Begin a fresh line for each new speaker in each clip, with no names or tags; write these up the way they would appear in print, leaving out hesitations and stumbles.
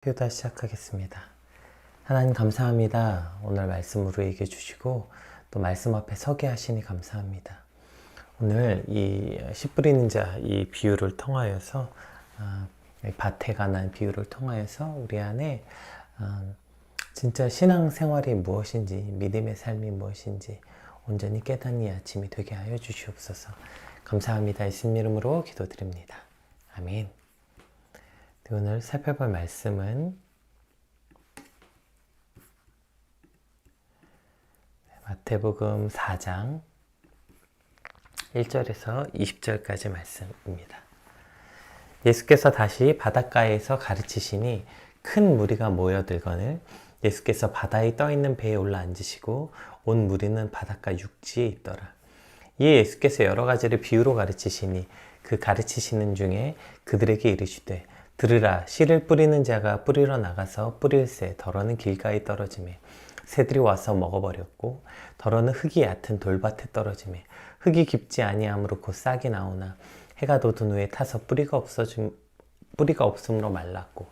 기도다 시작하겠습니다. 하나님 감사합니다. 오늘 말씀으로 얘기해 주시고 또 말씀 앞에 서게 하시니 감사합니다. 오늘 이 씨 뿌리는 자 이 비유를 통하여서 밭에 관한 비유를 통하여서 우리 안에 진짜 신앙생활이 무엇인지 믿음의 삶이 무엇인지 온전히 깨닫는 이 아침이 되게 하여 주시옵소서. 감사합니다. 예수님 이름으로 기도드립니다. 아멘. 오늘 살펴볼 말씀은 마태복음 4장 1절에서 20절까지 말씀입니다. 예수께서 다시 바닷가에서 가르치시니 큰 무리가 모여들거늘 예수께서 바다에 떠있는 배에 올라앉으시고 온 무리는 바닷가 육지에 있더라. 이에 예수께서 여러 가지를 비유로 가르치시니 그 가르치시는 중에 그들에게 이르시되 들으라, 씨를 뿌리는 자가 뿌리러 나가서 뿌릴새 더러는 길가에 떨어지매 새들이 와서 먹어버렸고 더러는 흙이 얕은 돌밭에 떨어지매 흙이 깊지 아니하므로 곧 싹이 나오나 해가 돋은 후에 타서 뿌리가 없음으로 말랐고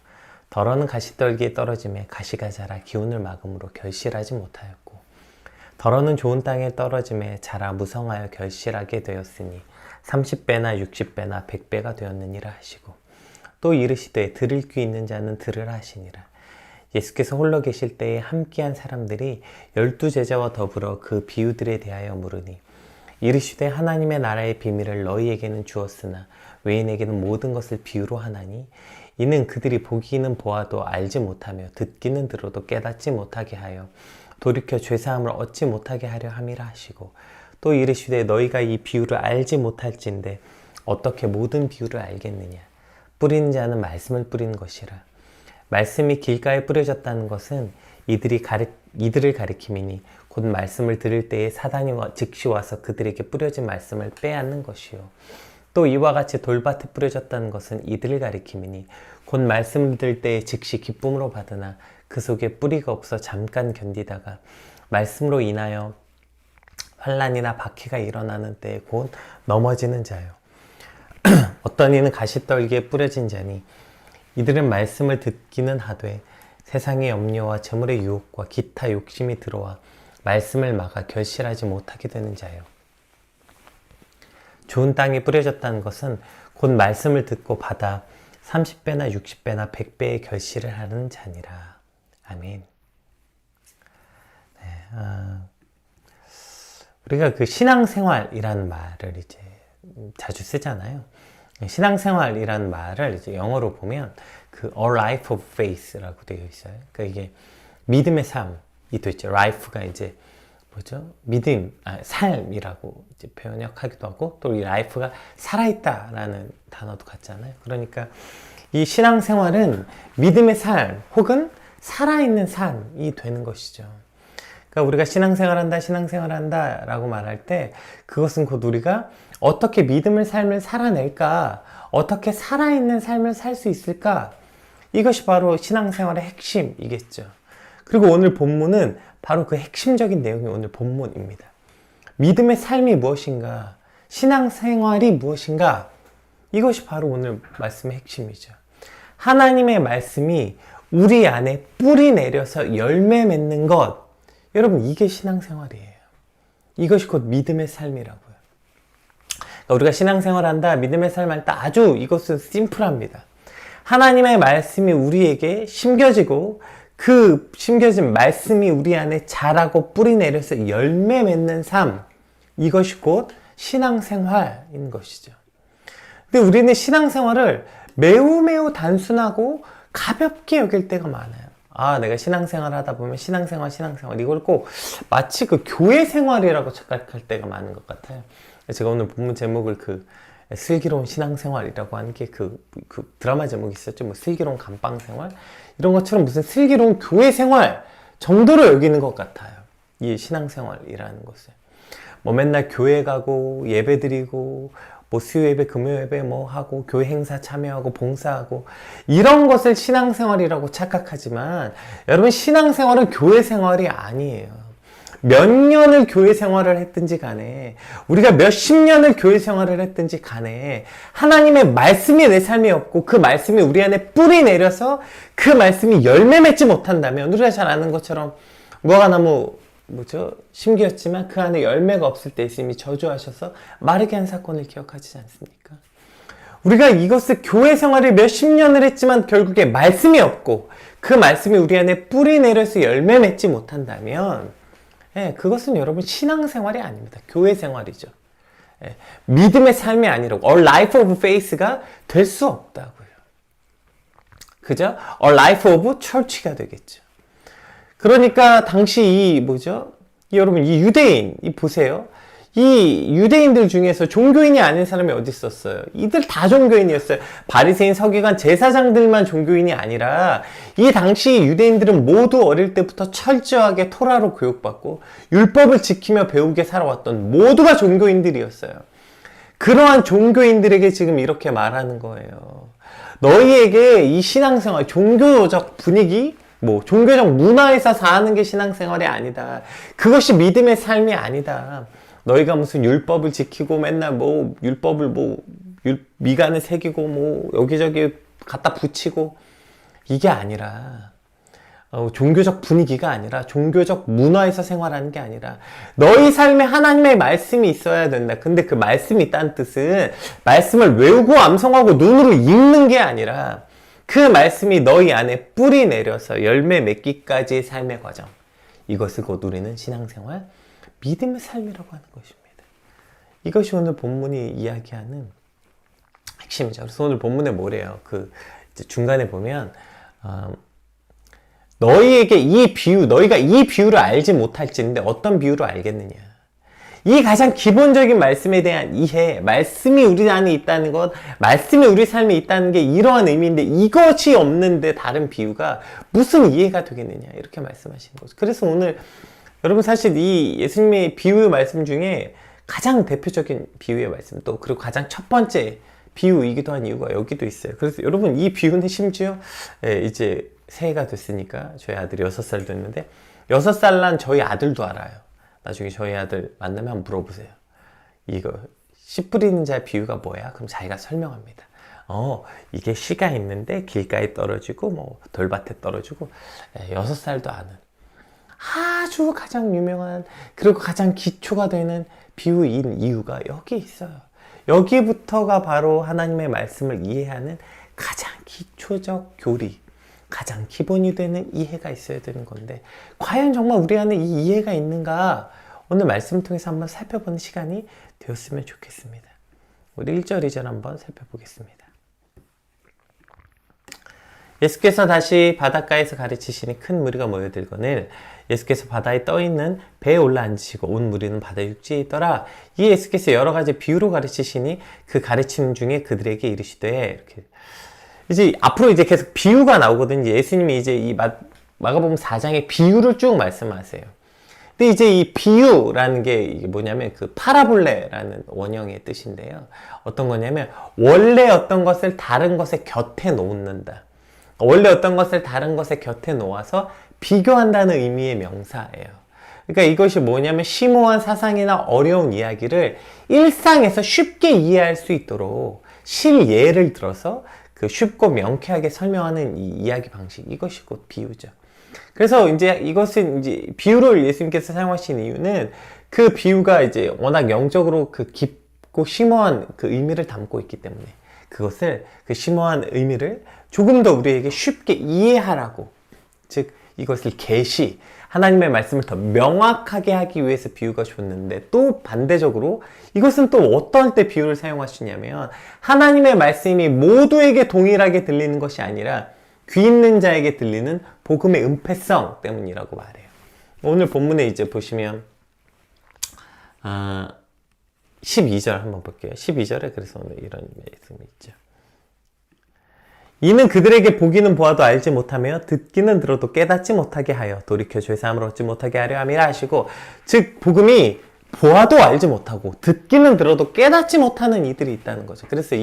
더러는 가시떨기에 떨어지매 가시가 자라 기운을 막음으로 결실하지 못하였고 더러는 좋은 땅에 떨어지매 자라 무성하여 결실하게 되었으니 30배나 60배나 100배가 되었느니라 하시고 또 이르시되 들을 귀 있는 자는 들으라 하시니라. 예수께서 홀로 계실 때에 함께한 사람들이 12제자와 더불어 그 비유들에 대하여 물으니 이르시되 하나님의 나라의 비밀을 너희에게는 주었으나 외인에게는 모든 것을 비유로 하나니 이는 그들이 보기는 보아도 알지 못하며 듣기는 들어도 깨닫지 못하게 하여 돌이켜 죄사함을 얻지 못하게 하려 함이라 하시고 또 이르시되 너희가 이 비유를 알지 못할진대 어떻게 모든 비유를 알겠느냐. 뿌리는 자는 말씀을 뿌리는 것이라. 말씀이 길가에 뿌려졌다는 것은 이들을 가리킴이니 곧 말씀을 들을 때에 사단이 즉시 와서 그들에게 뿌려진 말씀을 빼앗는 것이요. 또 이와 같이 돌밭에 뿌려졌다는 것은 이들을 가리킴이니 곧 말씀을 들을 때에 즉시 기쁨으로 받으나 그 속에 뿌리가 없어 잠깐 견디다가 말씀으로 인하여 환난이나 박해가 일어나는 때에 곧 넘어지는 자요. 어떤 이는 가시떨기에 뿌려진 자니 이들은 말씀을 듣기는 하되 세상의 염려와 재물의 유혹과 기타 욕심이 들어와 말씀을 막아 결실하지 못하게 되는 자요. 좋은 땅에 뿌려졌다는 것은 곧 말씀을 듣고 받아 30배나 60배나 100배의 결실을 하는 자니라. 아멘. 우리가 그 신앙생활이라는 말을 이제 자주 쓰잖아요. 신앙생활이라는 말을 이제 영어로 보면 그 A Life of Faith라고 되어 있어요. 그러니까 이게 믿음의 삶이 또 있죠. Life가 이제 뭐죠? 믿음, 삶이라고 이제 번역하기도 하고 또 이 Life가 살아있다라는 단어도 같잖아요. 그러니까 이 신앙생활은 믿음의 삶 혹은 살아있는 삶이 되는 것이죠. 그러니까 우리가 신앙생활한다 라고 말할 때 그것은 곧 우리가 어떻게 믿음의 삶을 살아낼까? 어떻게 살아있는 삶을 살 수 있을까? 이것이 바로 신앙생활의 핵심이겠죠. 그리고 오늘 본문은 바로 그 핵심적인 내용이 오늘 본문입니다. 믿음의 삶이 무엇인가? 신앙생활이 무엇인가? 이것이 바로 오늘 말씀의 핵심이죠. 하나님의 말씀이 우리 안에 뿌리 내려서 열매 맺는 것. 여러분, 이게 신앙생활이에요. 이것이 곧 믿음의 삶이라고요. 우리가 신앙생활한다, 믿음의 삶을 할 아주 이것은 심플합니다. 하나님의 말씀이 우리에게 심겨지고 그 심겨진 말씀이 우리 안에 자라고 뿌리 내려서 열매 맺는 삶, 이것이 곧 신앙생활인 것이죠. 근데 우리는 신앙생활을 매우 단순하고 가볍게 여길 때가 많아요. 내가 신앙생활 하다 보면 신앙생활 이걸 꼭 마치 그 교회 생활이라고 착각할 때가 많은 것 같아요. 제가 오늘 본문 제목을 그 슬기로운 신앙생활이라고 하는 게 그 드라마 제목이 있었죠. 뭐 슬기로운 감방생활 이런 것처럼 무슨 슬기로운 교회 생활 정도로 여기는 것 같아요. 이 신앙생활이라는 것을 뭐 맨날 교회 가고 예배 드리고 뭐 수요 예배, 금요 예배 뭐 하고 교회 행사 참여하고 봉사하고 이런 것을 신앙생활이라고 착각하지만 여러분 신앙생활은 교회 생활이 아니에요. 몇 년을 교회 생활을 했든지 간에, 우리가 몇십 년을 교회 생활을 했든지 간에, 하나님의 말씀이 내 삶에 없고 그 말씀이 우리 안에 뿌리 내려서 그 말씀이 열매 맺지 못한다면, 우리가 잘 아는 것처럼 무화과나무 심기였지만 그 안에 열매가 없을 때 예수님이 저주하셔서 마르게 한 사건을 기억하지 않습니까? 우리가 이것을 교회 생활을 몇십 년을 했지만 결국에 말씀이 없고 그 말씀이 우리 안에 뿌리 내려서 열매 맺지 못한다면, 그것은 여러분 신앙생활이 아닙니다. 교회 생활이죠. 믿음의 삶이 아니라고, A life of faith가 될 수 없다고요. 그죠? A life of church가 되겠죠. 그러니까 당시 여러분 이 유대인, 보세요. 이 유대인들 중에서 종교인이 아닌 사람이 어디 있었어요? 이들 다 종교인이었어요. 바리새인, 서기관, 제사장들만 종교인이 아니라 이 당시 유대인들은 모두 어릴 때부터 철저하게 토라로 교육받고 율법을 지키며 배우게 살아왔던 모두가 종교인들이었어요. 그러한 종교인들에게 지금 이렇게 말하는 거예요. 너희에게 이 신앙생활, 종교적 분위기, 종교적 문화에서 사는 게 신앙생활이 아니다. 그것이 믿음의 삶이 아니다. 너희가 무슨 율법을 지키고 맨날 율법을 미간을 새기고 여기저기 갖다 붙이고, 이게 아니라, 종교적 분위기가 아니라, 종교적 문화에서 생활하는 게 아니라, 너희 삶에 하나님의 말씀이 있어야 된다. 근데 그 말씀이 있다는 뜻은 말씀을 외우고 암송하고 눈으로 읽는 게 아니라, 그 말씀이 너희 안에 뿌리 내려서 열매 맺기까지의 삶의 과정, 이것을 곧 우리는 신앙생활, 믿음의 삶이라고 하는 것입니다. 이것이 오늘 본문이 이야기하는 핵심이죠. 그래서 오늘 본문에 뭐래요? 이제 중간에 보면, 너희에게 너희가 이 비유를 알지 못할지인데 어떤 비유로 알겠느냐? 이 가장 기본적인 말씀에 대한 이해, 말씀이 우리 안에 있다는 것, 말씀이 우리 삶에 있다는 게 이러한 의미인데, 이것이 없는데 다른 비유가 무슨 이해가 되겠느냐? 이렇게 말씀하시는 거죠. 그래서 오늘 여러분 사실 이 예수님의 비유의 말씀 중에 가장 대표적인 비유의 말씀, 또 그리고 가장 첫 번째 비유이기도 한 이유가 여기도 있어요. 그래서 여러분 이 비유는 심지어 이제 새해가 됐으니까 저희 아들이 6살 됐는데 6살 난 저희 아들도 알아요. 나중에 저희 아들 만나면 한번 물어보세요. 이거 씨 뿌리는 자의 비유가 뭐야? 그럼 자기가 설명합니다. 이게 씨가 있는데 길가에 떨어지고 돌밭에 떨어지고 6살도 아는 아주 가장 유명한, 그리고 가장 기초가 되는 비유인 이유가 여기 있어요. 여기부터가 바로 하나님의 말씀을 이해하는 가장 기초적 교리, 가장 기본이 되는 이해가 있어야 되는 건데, 과연 정말 우리 안에 이 이해가 있는가? 오늘 말씀을 통해서 한번 살펴보는 시간이 되었으면 좋겠습니다. 우리 1절, 2절 한번 살펴보겠습니다. 예수께서 다시 바닷가에서 가르치시니 큰 무리가 모여들거늘 예수께서 바다에 떠있는 배에 올라앉으시고 온 무리는 바다 육지에 있더라. 이 예수께서 여러 가지 비유로 가르치시니 그 가르치는 중에 그들에게 이르시되, 이렇게 이제 앞으로 이제 계속 비유가 나오거든요. 예수님이 이제 이 마가복음 4장의 비유를 쭉 말씀하세요. 근데 이제 이 비유라는 게 이게 뭐냐면 파라볼레라는 원형의 뜻인데요. 어떤 거냐면 원래 어떤 것을 다른 것의 곁에 놓는다. 원래 어떤 것을 다른 것의 곁에 놓아서 비교한다는 의미의 명사예요. 그러니까 이것이 뭐냐면 심오한 사상이나 어려운 이야기를 일상에서 쉽게 이해할 수 있도록 실예를 들어서 쉽고 명쾌하게 설명하는 이 이야기 방식, 이것이 곧 비유죠. 그래서 이제 이것은 이제 비유를 예수님께서 사용하신 이유는 그 비유가 이제 워낙 영적으로 깊고 심오한 의미를 담고 있기 때문에 그것을 심오한 의미를 조금 더 우리에게 쉽게 이해하라고, 즉 이것을 계시, 하나님의 말씀을 더 명확하게 하기 위해서 비유가 좋는데, 또 반대적으로 이것은 또 어떨 때 비유를 사용하시냐면 하나님의 말씀이 모두에게 동일하게 들리는 것이 아니라 귀 있는 자에게 들리는 복음의 은폐성 때문이라고 말해요. 오늘 본문에 이제 보시면 12절 한번 볼게요. 12절에 그래서 오늘 이런 말씀이 있죠. 이는 그들에게 보기는 보아도 알지 못하며 듣기는 들어도 깨닫지 못하게 하여 돌이켜 죄사함을 얻지 못하게 하려 함이라 하시고, 즉 복음이 보아도 알지 못하고 듣기는 들어도 깨닫지 못하는 이들이 있다는 거죠. 그래서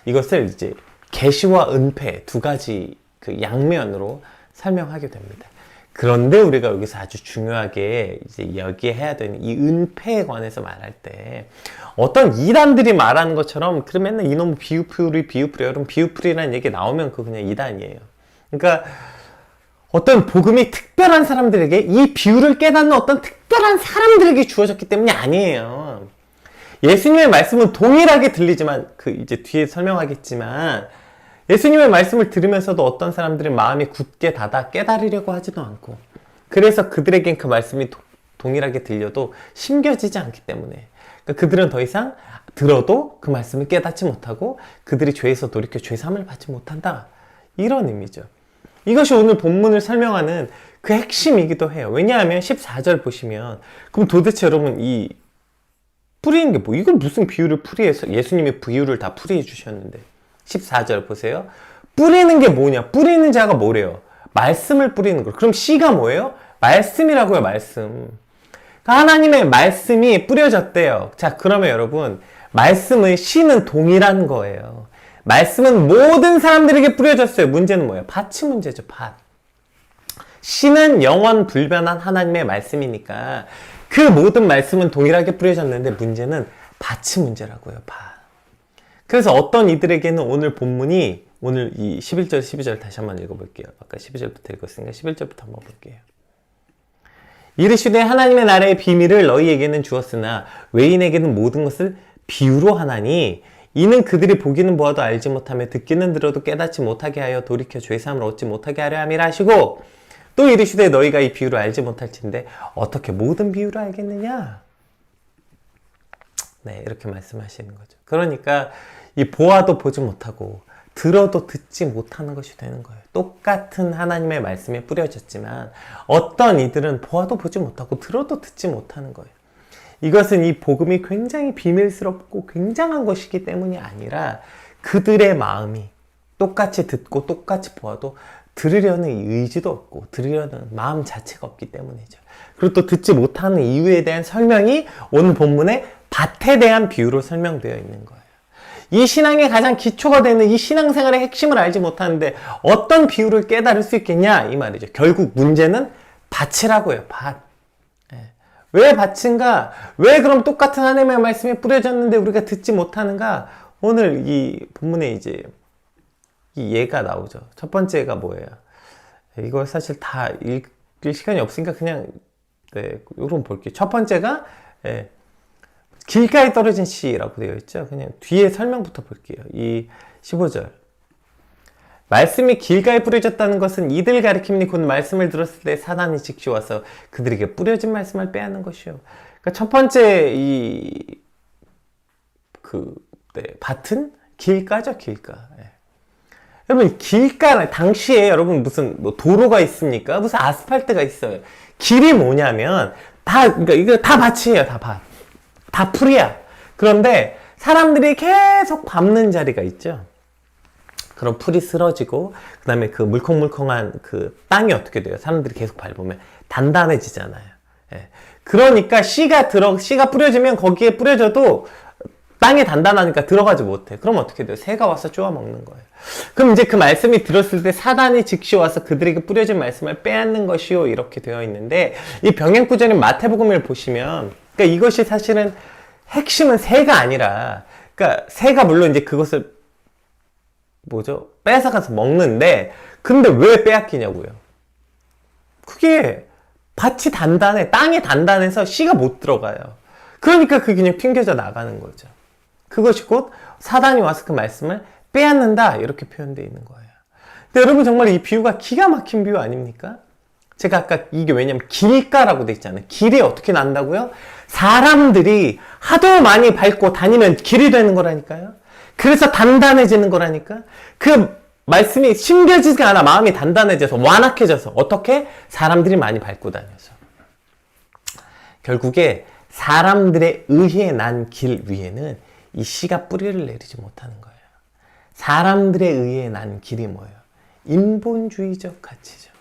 이것을 이제 계시와 은폐 두 가지 양면으로 설명하게 됩니다. 그런데 우리가 여기서 아주 중요하게 이제 이야기해야 되는 이 은폐에 관해서 말할 때 어떤 이단들이 말하는 것처럼 그러면 맨날 이놈 비유풀이 여러분 비유풀이라는 얘기 나오면 그거 그냥 이단이에요. 그러니까 어떤 복음이 특별한 사람들에게 이 비유를 깨닫는 어떤 특별한 사람들에게 주어졌기 때문이 아니에요. 예수님의 말씀은 동일하게 들리지만 그 이제 뒤에 설명하겠지만 예수님의 말씀을 들으면서도 어떤 사람들은 마음이 굳게 닫아 깨달으려고 하지도 않고 그래서 그들에겐 그 말씀이 동일하게 들려도 심겨지지 않기 때문에 그러니까 그들은 더 이상 들어도 그 말씀을 깨닫지 못하고 그들이 죄에서 돌이켜 죄사함을 받지 못한다. 이런 의미죠. 이것이 오늘 본문을 설명하는 그 핵심이기도 해요. 왜냐하면 14절 보시면 그럼 도대체 여러분 이 뿌리는 게 뭐 이건 무슨 비유를 풀이해서 예수님이 비유를 다 풀이해 주셨는데 14절 보세요. 뿌리는 게 뭐냐? 뿌리는 자가 뭐래요? 말씀을 뿌리는 거. 그럼 씨가 뭐예요? 말씀이라고요, 말씀. 그러니까 하나님의 말씀이 뿌려졌대요. 자, 그러면 여러분, 말씀의 씨는 동일한 거예요. 말씀은 모든 사람들에게 뿌려졌어요. 문제는 뭐예요? 밭이 문제죠, 밭. 씨는 영원 불변한 하나님의 말씀이니까 그 모든 말씀은 동일하게 뿌려졌는데 문제는 밭이 문제라고요, 밭. 그래서 어떤 이들에게는 오늘 본문이 오늘 이 11절, 12절 다시 한번 읽어볼게요. 아까 12절부터 읽었으니까 11절부터 한번 볼게요. 이르시되 하나님의 나라의 비밀을 너희에게는 주었으나 외인에게는 모든 것을 비유로 하나니 이는 그들이 보기는 보아도 알지 못하며 듣기는 들어도 깨닫지 못하게 하여 돌이켜 죄사함을 얻지 못하게 하려 함이라 하시고 또 이르시되 너희가 이 비유를 알지 못할진대 어떻게 모든 비유를 알겠느냐? 네, 이렇게 말씀하시는 거죠. 그러니까 이 보아도 보지 못하고 들어도 듣지 못하는 것이 되는 거예요. 똑같은 하나님의 말씀에 뿌려졌지만 어떤 이들은 보아도 보지 못하고 들어도 듣지 못하는 거예요. 이것은 이 복음이 굉장히 비밀스럽고 굉장한 것이기 때문이 아니라 그들의 마음이 똑같이 듣고 똑같이 보아도 들으려는 의지도 없고 들으려는 마음 자체가 없기 때문이죠. 그리고 또 듣지 못하는 이유에 대한 설명이 오늘 본문에 밭에 대한 비유로 설명되어 있는 거예요. 이 신앙의 가장 기초가 되는 이 신앙생활의 핵심을 알지 못하는데 어떤 비유를 깨달을 수 있겠냐 이 말이죠. 결국 문제는 밭이라고요. 밭. 왜 밭인가? 왜 그럼 똑같은 하나님의 말씀이 뿌려졌는데 우리가 듣지 못하는가? 오늘 이 본문에 이제 이 예가 나오죠. 첫 번째가 뭐예요? 이거 사실 다 읽을 시간이 없으니까 그냥 요런 볼게요. 첫 번째가 길가에 떨어진 씨라고 되어 있죠. 그냥 뒤에 설명부터 볼게요. 이 15절. 말씀이 길가에 뿌려졌다는 것은 이들 가리킴니 곧 말씀을 들었을 때 사단이 즉시 와서 그들에게 뿌려진 말씀을 빼앗는 것이요. 그러니까 첫 번째 밭은 길가죠, 길가. 여러분, 길가, 당시에 여러분 무슨 뭐 도로가 있습니까? 무슨 아스팔트가 있어요. 길이 뭐냐면, 그러니까 이거 다 밭이에요, 다 밭. 다 풀이야. 그런데 사람들이 계속 밟는 자리가 있죠. 그럼 풀이 쓰러지고 그 다음에 그 물컹물컹한 그 땅이 어떻게 돼요? 사람들이 계속 밟으면 단단해지잖아요. 그러니까 씨가 뿌려지면 거기에 뿌려져도 땅이 단단하니까 들어가지 못해. 그럼 어떻게 돼요? 새가 와서 쪼아 먹는 거예요. 그럼 이제 그 말씀이 들었을 때 사단이 즉시 와서 그들에게 뿌려진 말씀을 빼앗는 것이요 이렇게 되어 있는데 이 병행구절인 마태복음을 보시면 그러니까 이것이 사실은 핵심은 새가 아니라 그러니까 새가 물론 이제 그것을 뺏어가서 먹는데 근데 왜 빼앗기냐고요. 그게 밭이 단단해. 땅이 단단해서 씨가 못 들어가요. 그러니까 그게 그냥 튕겨져 나가는 거죠. 그것이 곧 사단이 와서 그 말씀을 빼앗는다 이렇게 표현되어 있는 거예요. 근데 여러분 정말 이 비유가 기가 막힌 비유 아닙니까? 제가 아까 이게 왜냐면 길가라고 돼 있잖아요. 길이 어떻게 난다고요? 사람들이 하도 많이 밟고 다니면 길이 되는 거라니까요. 그래서 단단해지는 거라니까. 그 말씀이 심겨지지가 않아. 마음이 단단해져서 완악해져서 어떻게? 사람들이 많이 밟고 다녀서. 결국에 사람들의 의해 난 길 위에는 이 씨가 뿌리를 내리지 못하는 거예요. 사람들의 의해 난 길이 뭐예요? 인본주의적 가치죠.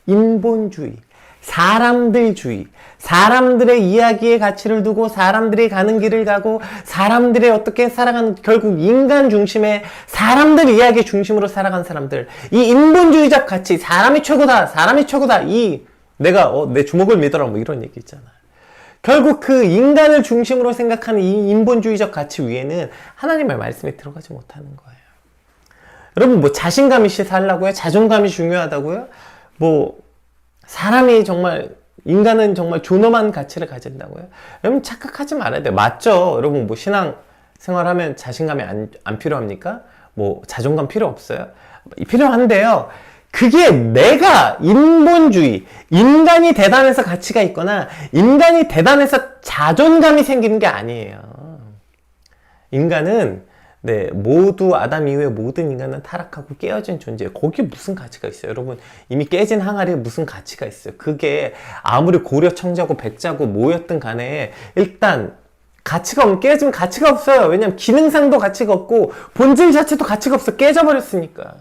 인본주의, 사람들주의, 사람들의 이야기의 가치를 두고 사람들이 가는 길을 가고 사람들이 어떻게 살아가는 결국 인간 중심의 사람들 이야기 중심으로 살아간 사람들 이 인본주의적 가치 사람이 최고다 이 내가 내 주먹을 믿어라 뭐 이런 얘기 있잖아. 결국 그 인간을 중심으로 생각하는 이 인본주의적 가치 위에는 하나님의 말씀이 들어가지 못하는 거예요. 여러분 뭐 자신감 있이 살라고요? 자존감이 중요하다고요? 뭐 사람이 정말 인간은 정말 존엄한 가치를 가진다고요? 여러분 착각하지 말아야 돼요. 맞죠? 여러분 뭐 신앙 생활하면 자신감이 안 필요합니까? 뭐 자존감 필요 없어요? 필요한데요. 그게 내가 인본주의, 인간이 대단해서 가치가 있거나 인간이 대단해서 자존감이 생기는 게 아니에요. 인간은 모두 아담 이후에 모든 인간은 타락하고 깨어진 존재예요. 거기에 무슨 가치가 있어요? 여러분 이미 깨진 항아리에 무슨 가치가 있어요? 그게 아무리 고려 청자고 백자고 뭐였든 간에 일단 가치가 없는, 깨지면 가치가 없어요. 왜냐면 기능상도 가치가 없고 본질 자체도 가치가 없어. 깨져버렸으니까.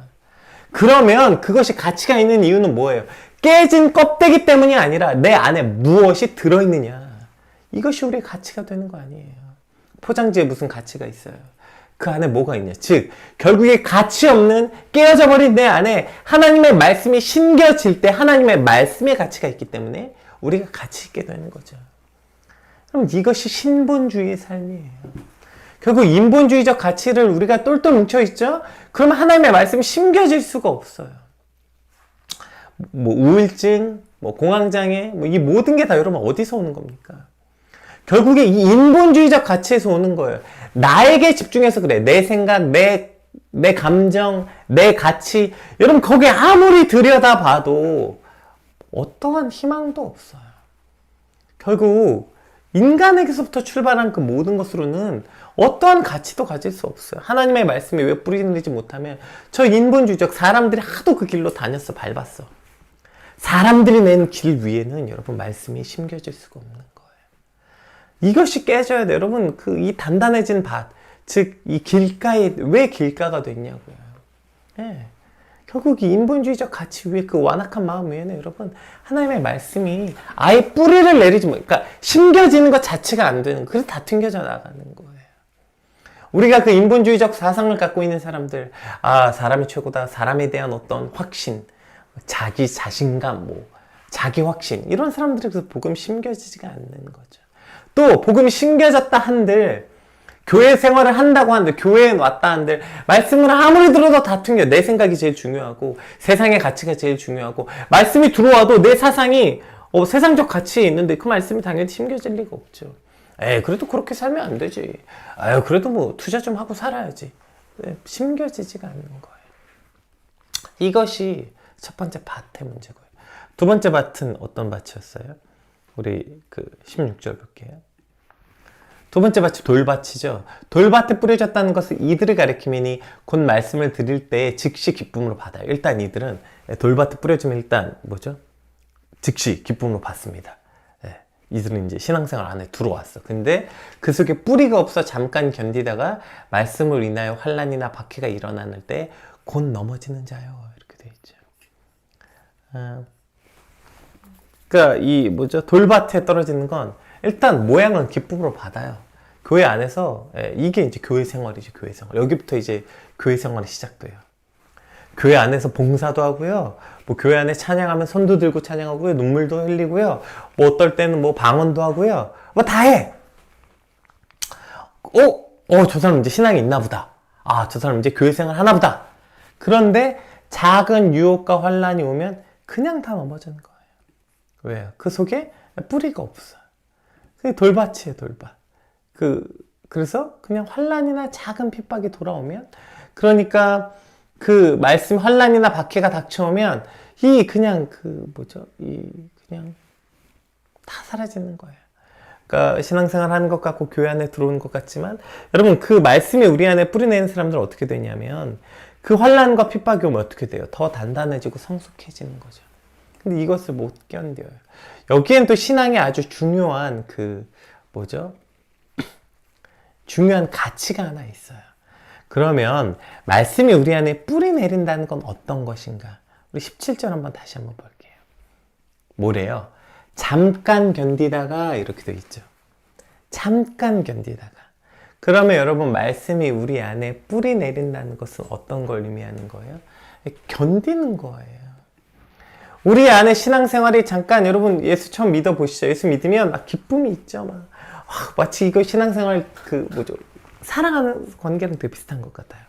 그러면 그것이 가치가 있는 이유는 뭐예요? 깨진 껍데기 때문이 아니라 내 안에 무엇이 들어있느냐. 이것이 우리의 가치가 되는 거 아니에요. 포장지에 무슨 가치가 있어요? 그 안에 뭐가 있냐. 즉 결국에 가치 없는 깨어져 버린 내 안에 하나님의 말씀이 심겨질 때 하나님의 말씀의 가치가 있기 때문에 우리가 가치 있게 되는 거죠. 그럼 이것이 신본주의의 삶이에요. 결국 인본주의적 가치를 우리가 똘똘 뭉쳐있죠? 그러면 하나님의 말씀이 심겨질 수가 없어요. 뭐 우울증, 뭐 공황장애, 뭐 이 모든 게 다 여러분 어디서 오는 겁니까? 결국에 이 인본주의적 가치에서 오는 거예요. 나에게 집중해서 그래. 내 생각, 내 감정, 내 가치. 여러분 거기에 아무리 들여다봐도 어떠한 희망도 없어요. 결국 인간에게서부터 출발한 그 모든 것으로는 어떠한 가치도 가질 수 없어요. 하나님의 말씀이 왜 뿌리내리지 못하면 저 인본주의적 사람들이 하도 그 길로 다녔어, 밟았어. 사람들이 낸 길 위에는 여러분 말씀이 심겨질 수가 없는 거예요. 이것이 깨져야 돼요. 여러분 이 단단해진 밭, 즉 이 길가에 왜 길가가 됐냐고요. 예. 결국 이 인본주의적 가치 위에 그 완악한 마음 위에는 여러분 하나님의 말씀이 아예 뿌리를 내리지 못, 그러니까 심겨지는 것 자체가 안 되는, 그래서 다 튕겨져 나가는 거예요. 우리가 그 인본주의적 사상을 갖고 있는 사람들, 사람이 최고다, 사람에 대한 어떤 확신, 자기 자신감, 자기 확신, 이런 사람들에게서 복음이 심겨지지가 않는 거죠. 또 복음이 심겨졌다 한들 교회 생활을 한다고 하는데, 교회에 왔다 한들 말씀을 아무리 들어도 다 튕겨. 내 생각이 제일 중요하고 세상의 가치가 제일 중요하고, 말씀이 들어와도 내 사상이 세상적 가치에 있는데 그 말씀이 당연히 심겨질 리가 없죠. 그래도 그렇게 살면 안 되지. 그래도 뭐 투자 좀 하고 살아야지. 심겨지지가 않는 거예요. 이것이 첫 번째 밭의 문제고요. 두 번째 밭은 어떤 밭이었어요? 우리 16절 볼게요. 두 번째 밭이 돌밭이죠. 돌밭에 뿌려졌다는 것은 이들을 가리키미니 곧 말씀을 드릴 때 즉시 기쁨으로 받아요. 일단 이들은 돌밭에 뿌려지면 일단 뭐죠? 즉시 기쁨으로 받습니다. 이들은 이제 신앙생활 안에 들어왔어. 근데 그 속에 뿌리가 없어 잠깐 견디다가 말씀을 인하여 환난이나 박해가 일어나는 때 곧 넘어지는 자요. 이렇게 돼 있죠. 그러니까 돌밭에 떨어지는 건 일단 모양은 기쁨으로 받아요. 교회 안에서 이게 이제 교회 생활이죠. 교회 생활. 여기부터 이제 교회 생활이 시작돼요. 교회 안에서 봉사도 하고요. 뭐 교회 안에 찬양하면 손도 들고 찬양하고요. 눈물도 흘리고요. 뭐 어떨 때는 뭐 방언도 하고요. 뭐 다 해. 저 사람 이제 신앙이 있나 보다. 저 사람 이제 교회 생활 하나 보다. 그런데 작은 유혹과 환란이 오면 그냥 다 넘어지는 거예요. 왜요? 그 속에 뿌리가 없어요. 그게 돌밭이에요, 돌밭. 그래서 그냥 환란이나 작은 핍박이 돌아오면, 그러니까 그 말씀 환란이나 박해가 닥쳐오면 그냥 그냥 다 사라지는 거예요. 그러니까 신앙생활 하는 것 같고 교회 안에 들어오는 것 같지만, 여러분 그 말씀이 우리 안에 뿌리내는 사람들은 어떻게 되냐면 그 환란과 핍박이 오면 어떻게 돼요? 더 단단해지고 성숙해지는 거죠. 근데 이것을 못 견뎌요. 여기엔 또 신앙의 아주 중요한 중요한 가치가 하나 있어요. 그러면 말씀이 우리 안에 뿌리 내린다는 건 어떤 것인가? 우리 17절 다시 한번 볼게요. 뭐래요? 잠깐 견디다가 이렇게 되어 있죠. 잠깐 견디다가. 그러면 여러분 말씀이 우리 안에 뿌리 내린다는 것은 어떤 걸 의미하는 거예요? 견디는 거예요. 우리 안에 신앙생활이 잠깐 여러분 예수 처음 믿어보시죠. 예수 믿으면 막 기쁨이 있죠. 막 마치 이거 신앙생활 그 뭐죠? 사랑하는 관계랑 되게 비슷한 것 같아요.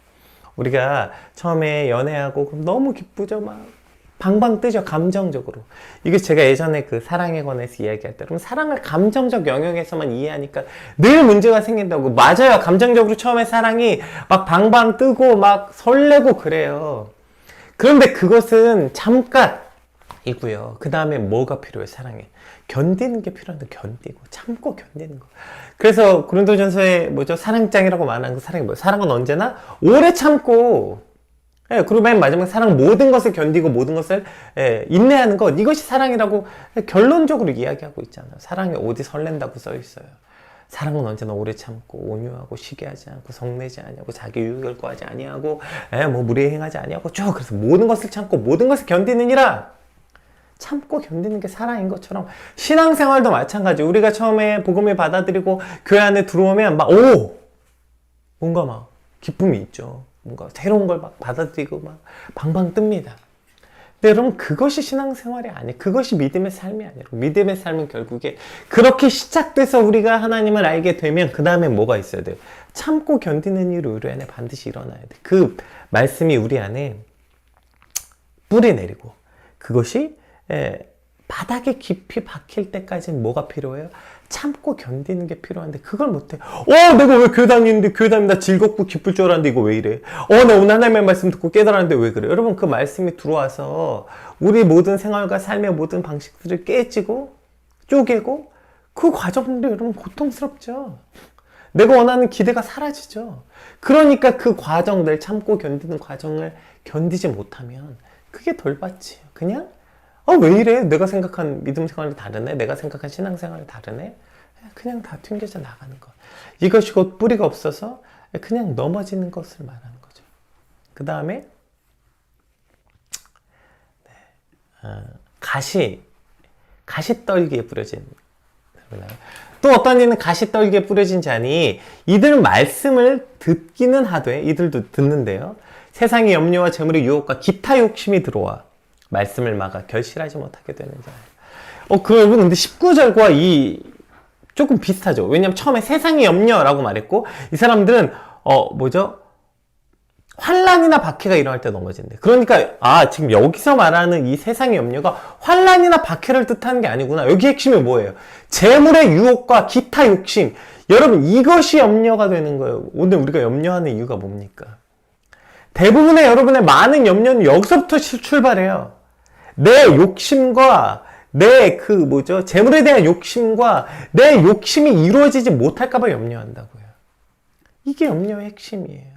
우리가 처음에 연애하고 그럼 너무 기쁘죠. 막 방방 뜨죠. 감정적으로. 이게 제가 예전에 그 사랑에 관해서 이야기할 때 여러분 사랑을 감정적 영역에서만 이해하니까 늘 문제가 생긴다고. 맞아요. 감정적으로 처음에 사랑이 막 방방 뜨고 막 설레고 그래요. 그런데 그것은 잠깐이고요. 그 다음에 뭐가 필요해? 사랑에 견디는 게 필요한데 견디고 참고 견디는 거. 그래서 고린도전서에 뭐죠? 사랑장이라고 말하는 그 사랑이 뭐예요? 사랑은 언제나 오래 참고, 예, 그리고 맨 마지막에 사랑 모든 것을 견디고 모든 것을 인내하는 것, 이것이 사랑이라고 결론적으로 이야기하고 있잖아요. 사랑이 어디 설렌다고 써 있어요. 사랑은 언제나 오래 참고 온유하고 시기하지 않고 성내지 아니하고 자기 유익을 구하지 아니하고 뭐 무리에 행하지 아니하고 쭉 그래서 모든 것을 참고 모든 것을 견디느니라. 참고 견디는 게 사랑인 것처럼 신앙생활도 마찬가지. 우리가 처음에 복음을 받아들이고 교회 안에 들어오면 막 뭔가 막 기쁨이 있죠. 뭔가 새로운 걸 막 받아들이고 막 방방 뜹니다. 근데 여러분 그것이 신앙생활이 아니에요. 그것이 믿음의 삶이 아니에요. 믿음의 삶은 결국에 그렇게 시작돼서 우리가 하나님을 알게 되면 그 다음에 뭐가 있어야 돼요? 참고 견디는 일이 우리 안에 반드시 일어나야 돼요. 그 말씀이 우리 안에 뿌리 내리고 그것이 바닥에 깊이 박힐 때까지는 뭐가 필요해요? 참고 견디는 게 필요한데 그걸 못해. 내가 왜 교회 다니는데 교회 다니다 즐겁고 기쁠 줄 알았는데 이거 왜 이래? 내가 오늘 하나님의 말씀 듣고 깨달았는데 왜 그래? 여러분 그 말씀이 들어와서 우리 모든 생활과 삶의 모든 방식들을 깨지고 쪼개고 그 과정도 여러분 고통스럽죠. 내가 원하는 기대가 사라지죠. 그러니까 그 과정들 참고 견디는 과정을 견디지 못하면 그게 돌밭이에요. 그냥 왜 이래? 내가 생각한 믿음 생활이 다르네? 내가 생각한 신앙 생활이 다르네? 그냥 다 튕겨져 나가는 것. 이것이 곧 뿌리가 없어서 그냥 넘어지는 것을 말하는 거죠. 그 다음에 가시떨기에 뿌려진. 또 어떤 이는 가시떨기에 뿌려진 자니 이들 말씀을 듣기는 하되, 이들도 듣는데요. 세상의 염려와 재물의 유혹과 기타 욕심이 들어와 말씀을 막아 결실하지 못하게 되는 자예요. 여러분 근데 19절과 조금 비슷하죠. 왜냐면 처음에 세상의 염려라고 말했고 이 사람들은 환난이나 박해가 일어날 때 넘어진대. 그러니까 지금 여기서 말하는 이 세상의 염려가 환난이나 박해를 뜻하는 게 아니구나. 여기 핵심이 뭐예요? 재물의 유혹과 기타 욕심. 여러분 이것이 염려가 되는 거예요. 오늘 우리가 염려하는 이유가 뭡니까? 대부분의 여러분의 많은 염려는 여기서부터 출발해요. 내 욕심과 재물에 대한 욕심과 내 욕심이 이루어지지 못할까봐 염려한다고요. 이게 염려의 핵심이에요.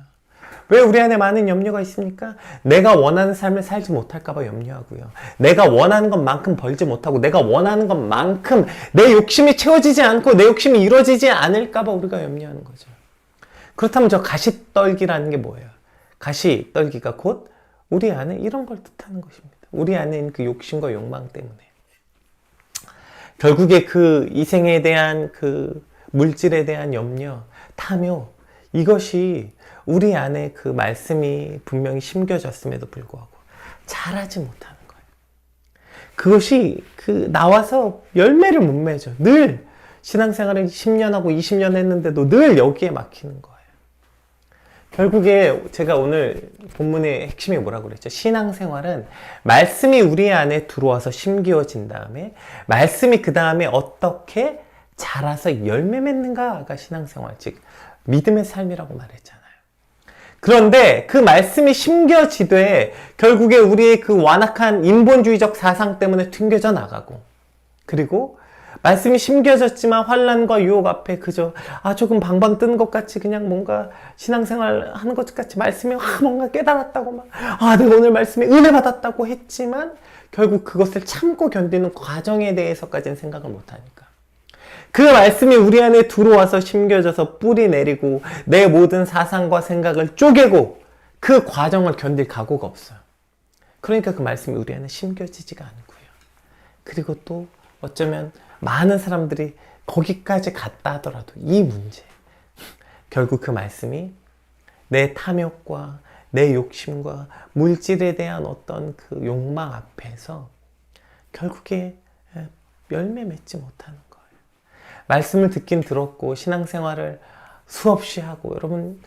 왜 우리 안에 많은 염려가 있습니까? 내가 원하는 삶을 살지 못할까봐 염려하고요. 내가 원하는 것만큼 벌지 못하고 내가 원하는 것만큼 내 욕심이 채워지지 않고 내 욕심이 이루어지지 않을까봐 우리가 염려하는 거죠. 그렇다면 저 가시떨기라는 게 뭐예요? 가시떨기가 곧 우리 안에 이런 걸 뜻하는 것입니다. 우리 안에 있는 그 욕심과 욕망 때문에. 결국에 그 이생에 대한 그 물질에 대한 염려, 탐욕, 이것이 우리 안에 그 말씀이 분명히 심겨졌음에도 불구하고 자라지 못하는 거예요. 그것이 나와서 열매를 못 맺어. 늘 신앙생활을 10년하고 20년 했는데도 늘 여기에 막히는 거예요. 결국에 제가 오늘 본문의 핵심이 뭐라고 그랬죠? 신앙생활은 말씀이 우리 안에 들어와서 심기어진 다음에 말씀이 그 다음에 어떻게 자라서 열매 맺는가가 신앙생활, 즉 믿음의 삶이라고 말했잖아요. 그런데 그 말씀이 심겨지되 결국에 우리의 그 완악한 인본주의적 사상 때문에 튕겨져 나가고, 그리고 말씀이 심겨졌지만 환난과 유혹 앞에 그저 조금 방방 뜨는 것 같이 그냥 뭔가 신앙생활 하는 것 같이 말씀이 뭔가 깨달았다고 막 내가 오늘 말씀에 은혜 받았다고 했지만 결국 그것을 참고 견디는 과정에 대해서까지는 생각을 못하니까 그 말씀이 우리 안에 들어와서 심겨져서 뿌리 내리고 내 모든 사상과 생각을 쪼개고 그 과정을 견딜 각오가 없어요. 그러니까 그 말씀이 우리 안에 심겨지지가 않고요. 그리고 또 어쩌면 많은 사람들이 거기까지 갔다 하더라도 이 문제, 결국 그 말씀이 내 탐욕과 내 욕심과 물질에 대한 어떤 그 욕망 앞에서 결국에 열매 맺지 못하는 거예요. 말씀을 듣긴 들었고 신앙생활을 수없이 하고, 여러분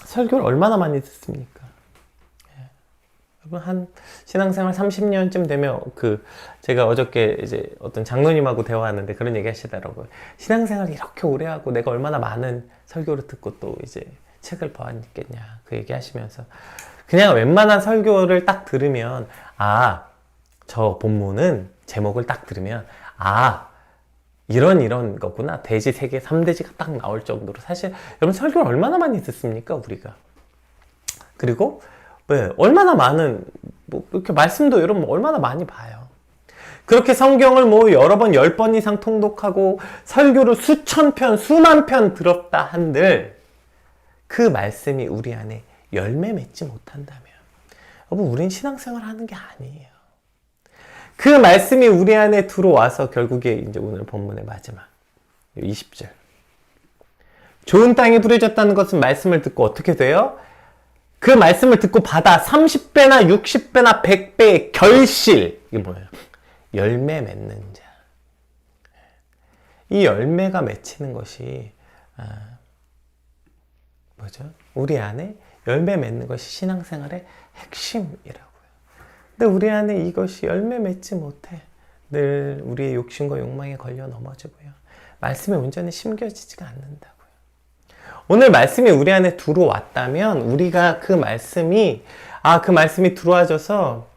설교를 얼마나 많이 듣습니까? 여러분 한 신앙생활 30년쯤 되면 제가 어저께 이제 어떤 장로님하고 대화하는데 그런 얘기 하시더라고요. 신앙생활 이렇게 오래 하고 내가 얼마나 많은 설교를 듣고 또 이제 책을 보았겠냐, 그 얘기 하시면서 그냥 웬만한 설교를 딱 들으면 저 본문은 제목을 딱 들으면 이런 거구나, 돼지 3개 3돼지가 딱 나올 정도로. 사실 여러분 설교를 얼마나 많이 듣습니까 우리가? 그리고 얼마나 많은 이렇게 말씀도 여러분 얼마나 많이 봐요. 그렇게 성경을 여러 번 10번 이상 통독하고 설교를 수천 편 수만 편 들었다 한들 그 말씀이 우리 안에 열매 맺지 못한다면 여러분 우린 신앙생활 하는 게 아니에요. 그 말씀이 우리 안에 들어와서 결국에 이제 오늘 본문의 마지막 20절, 좋은 땅에 뿌려졌다는 것은 말씀을 듣고 어떻게 돼요? 그 말씀을 듣고 받아 30배나 60배나 100배의 결실. 이게 뭐예요? 열매 맺는 자. 이 열매가 맺히는 것이 우리 안에 열매 맺는 것이 신앙생활의 핵심이라고요. 근데 우리 안에 이것이 열매 맺지 못해 늘 우리의 욕심과 욕망에 걸려 넘어지고요. 말씀에 온전히 심겨지지가 않는다고요. 오늘 말씀이 우리 안에 들어왔다면 우리가 그 말씀이 들어와져서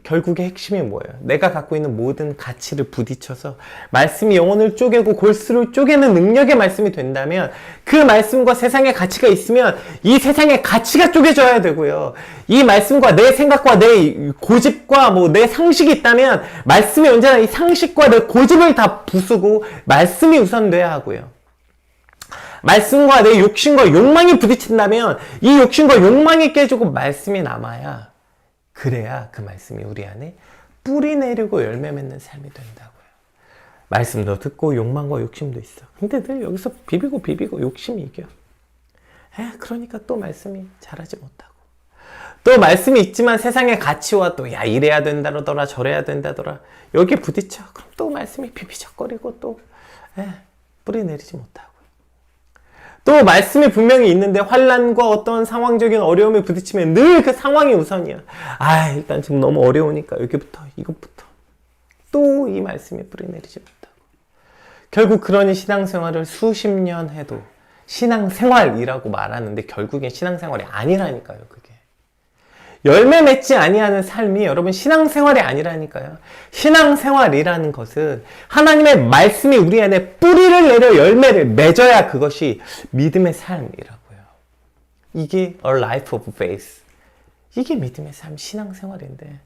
결국의 핵심이 뭐예요? 내가 갖고 있는 모든 가치를 부딪혀서 말씀이 영혼을 쪼개고 골수를 쪼개는 능력의 말씀이 된다면, 그 말씀과 세상의 가치가 있으면 이 세상의 가치가 쪼개져야 되고요. 이 말씀과 내 생각과 내 고집과 내 상식이 있다면 말씀이 언제나 이 상식과 내 고집을 다 부수고 말씀이 우선돼야 하고요. 말씀과 내 욕심과 욕망이 부딪힌다면 이 욕심과 욕망이 깨지고 말씀이 남아야, 그래야 그 말씀이 우리 안에 뿌리 내리고 열매 맺는 삶이 된다고요. 말씀도 듣고 욕망과 욕심도 있어. 근데 늘 여기서 비비고 욕심이 이겨. 그러니까 또 말씀이 자라지 못하고, 또 말씀이 있지만 세상의 가치와 또 이래야 된다더라 저래야 된다더라 여기에 부딪혀. 그럼 또 말씀이 비비적거리고 또 뿌리 내리지 못하고, 또 말씀이 분명히 있는데 환난과 어떤 상황적인 어려움에 부딪히면 늘 그 상황이 우선이야. 일단 지금 너무 어려우니까 여기부터 이것부터. 또 이 말씀이 뿌리 내리지 못하고, 결국 그러니 신앙생활을 수십 년 해도 신앙생활이라고 말하는데 결국엔 신앙생활이 아니라니까요. 그게 열매 맺지 아니하는 삶이 여러분 신앙생활이 아니라니까요. 신앙생활이라는 것은 하나님의 말씀이 우리 안에 뿌리를 내려 열매를 맺어야 그것이 믿음의 삶이라고요. 이게 a life of faith. 이게 믿음의 삶, 신앙생활인데,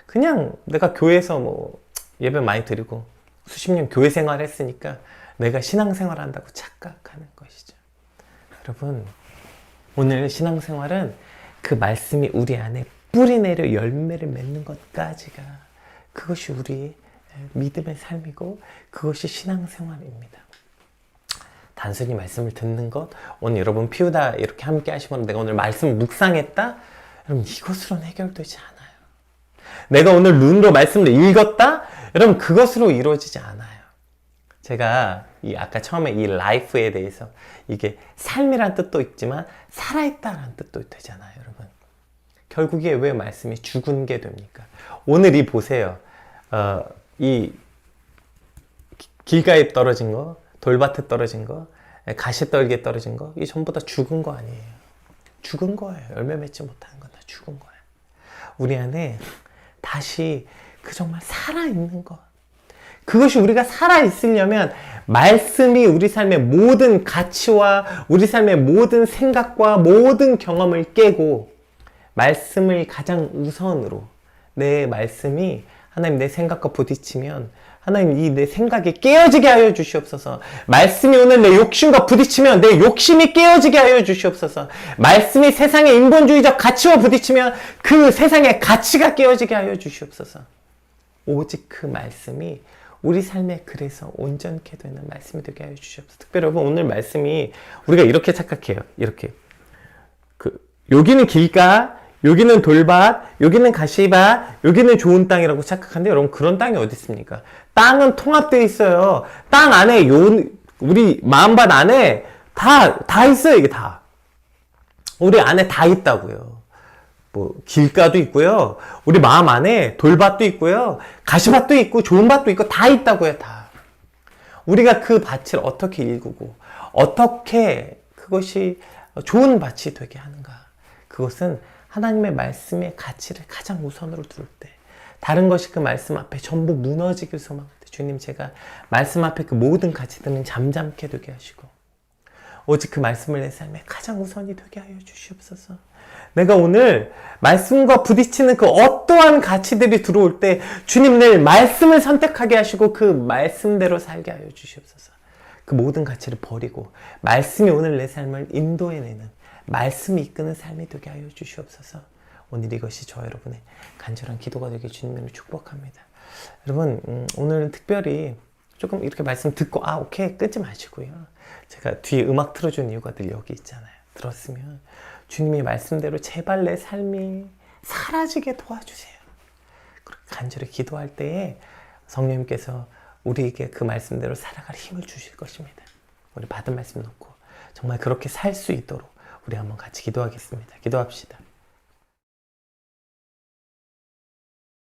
그냥 내가 교회에서 예배 많이 드리고 수십 년 교회 생활 했으니까 내가 신앙생활 한다고 착각하는 것이죠. 여러분, 오늘 신앙생활은 그 말씀이 우리 안에 뿌리 내려 열매를 맺는 것까지가, 그것이 우리의 믿음의 삶이고 그것이 신앙생활입니다. 단순히 말씀을 듣는 것, 오늘 여러분 피우다 이렇게 함께 하시고 내가 오늘 말씀 묵상했다? 여러분 이것으로는 해결되지 않아요. 내가 오늘 눈으로 말씀을 읽었다? 여러분 그것으로 이루어지지 않아요. 제가 아까 처음에 이 life에 대해서, 이게 삶이란 뜻도 있지만 살아있다라는 뜻도 되잖아요. 여러분 결국에 왜 말씀이 죽은 게 됩니까? 오늘 보세요. 이 길가에 떨어진 거, 돌밭에 떨어진 거, 가시떨기에 떨어진 거, 이 전부 다 죽은 거 아니에요. 죽은 거예요. 열매 맺지 못하는 건 다 죽은 거예요. 우리 안에 다시 정말 살아있는 것, 그것이 우리가 살아있으려면 말씀이 우리 삶의 모든 가치와 우리 삶의 모든 생각과 모든 경험을 깨고, 말씀을 가장 우선으로, 내 말씀이 하나님 내 생각과 부딪히면 하나님 이 내 생각이 깨어지게 하여 주시옵소서. 말씀이 오늘 내 욕심과 부딪히면 내 욕심이 깨어지게 하여 주시옵소서. 말씀이 세상의 인본주의적 가치와 부딪히면 그 세상의 가치가 깨어지게 하여 주시옵소서. 오직 그 말씀이 우리 삶에 그래서 온전케 되는 말씀이 되게 하여 주시옵소서. 특별히 여러분 오늘 말씀이 우리가 이렇게 착각해요. 이렇게 여기는 길가, 여기는 돌밭, 여기는 가시밭, 여기는 좋은 땅이라고 착각하는데 여러분 그런 땅이 어디 있습니까? 땅은 통합되어 있어요. 땅 안에 우리 마음밭 안에 다 있어요. 이게 다. 우리 안에 다 있다고요. 뭐 길가도 있고요. 우리 마음 안에 돌밭도 있고요. 가시밭도 있고 좋은 밭도 있고 다 있다고요. 다. 우리가 그 밭을 어떻게 일구고 어떻게 그것이 좋은 밭이 되게 하는가. 그것은 하나님의 말씀의 가치를 가장 우선으로 둘 때 다른 것이 그 말씀 앞에 전부 무너지기 소망할 때 주님 제가 말씀 앞에 그 모든 가치들은 잠잠케 되게 하시고 오직 그 말씀을 내 삶에 가장 우선이 되게 하여 주시옵소서. 내가 오늘 말씀과 부딪히는 그 어떠한 가치들이 들어올 때 주님 늘 말씀을 선택하게 하시고 그 말씀대로 살게 하여 주시옵소서. 그 모든 가치를 버리고 말씀이 오늘 내 삶을 인도해내는 말씀이 이끄는 삶이 되게 하여 주시옵소서. 오늘 이것이 저 여러분의 간절한 기도가 되길 주님으로 축복합니다. 여러분 오늘은 특별히 조금 이렇게 말씀 듣고 오케이 끊지 마시고요. 제가 뒤에 음악 틀어준 이유가 늘 여기 있잖아요. 들었으면 주님의 말씀대로 제발 내 삶이 사라지게 도와주세요. 그렇게 간절히 기도할 때에 성령님께서 우리에게 그 말씀대로 살아갈 힘을 주실 것입니다. 우리 받은 말씀 놓고 정말 그렇게 살 수 있도록 우리 한번 같이 기도하겠습니다. 기도합시다.